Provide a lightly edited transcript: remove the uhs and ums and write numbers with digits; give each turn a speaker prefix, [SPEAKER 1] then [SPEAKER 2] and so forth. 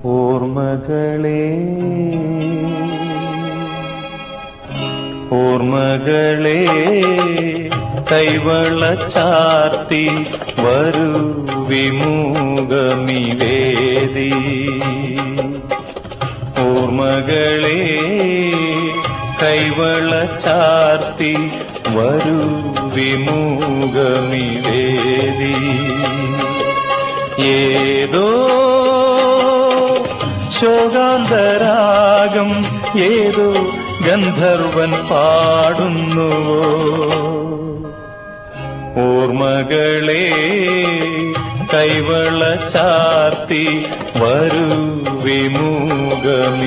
[SPEAKER 1] ഓർമ്മകളേ ഓർമ്മകളേ കൈവള ചാർത്തി വരൂ വിമുഖമിവേദി ഓർമ്മകളേ കൈവള ചാർത്തി വരൂ വിമുഖമിവേദി ഏതോ ശോകാന്തരാഗം ഏതോ ഗന്ധർവൻ പാടുന്നുവോ ഓർമ്മകളേ കൈവള ചാർത്തി വരൂ വിമുഖമിവേദി